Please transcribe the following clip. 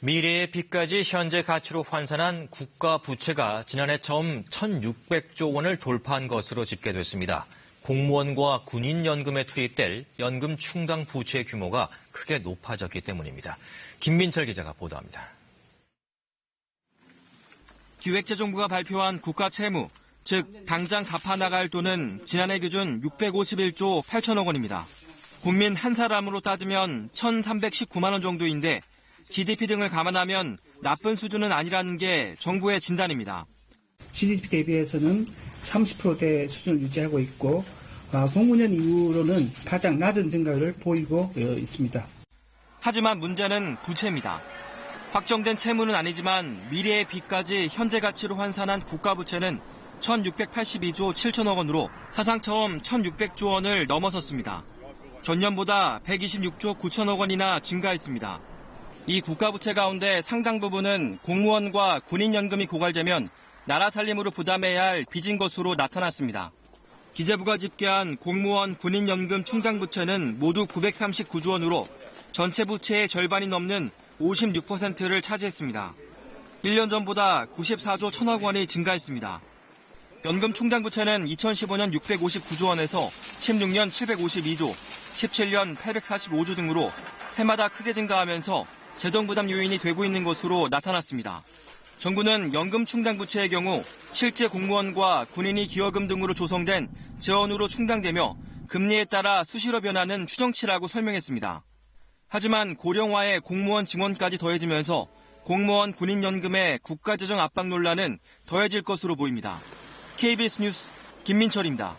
미래의 빚까지 현재 가치로 환산한 국가 부채가 지난해 처음 1,600조 원을 돌파한 것으로 집계됐습니다. 공무원과 군인연금에 투입될 연금 충당 부채 규모가 크게 높아졌기 때문입니다. 김민철 기자가 보도합니다. 기획재정부가 발표한 국가 채무, 즉 당장 갚아 나갈 돈은 지난해 기준 651조 8천억 원입니다. 국민 한 사람으로 따지면 1,319만 원 정도인데 GDP 등을 감안하면 나쁜 수준은 아니라는 게 정부의 진단입니다. GDP 대비해서는 30%대 수준을 유지하고 있고 공무년 이후로는 가장 낮은 증가율을 보이고 있습니다. 하지만 문제는 부채입니다. 확정된 채무는 아니지만 미래의 빚까지 현재 가치로 환산한 국가부채는 1,682조 7천억 원으로 사상 처음 1,600조 원을 넘어섰습니다. 전년보다 126조 9천억 원이나 증가했습니다. 이 국가부채 가운데 상당 부분은 공무원과 군인연금이 고갈되면 나라 살림으로 부담해야 할 빚인 것으로 나타났습니다. 기재부가 집계한 공무원 군인연금 충당부채는 모두 939조 원으로 전체 부채의 절반이 넘는 56%를 차지했습니다. 1년 전보다 94조 1천억 원이 증가했습니다. 연금 충당부채는 2015년 659조 원에서 16년 752조, 17년 845조 등으로 해마다 크게 증가하면서 재정부담 요인이 되고 있는 것으로 나타났습니다. 정부는 연금 충당부채의 경우 실제 공무원과 군인이 기여금 등으로 조성된 재원으로 충당되며 금리에 따라 수시로 변하는 추정치라고 설명했습니다. 하지만 고령화에 공무원 증원까지 더해지면서 공무원 군인연금의 국가재정 압박 논란은 더해질 것으로 보입니다. KBS 뉴스 김민철입니다.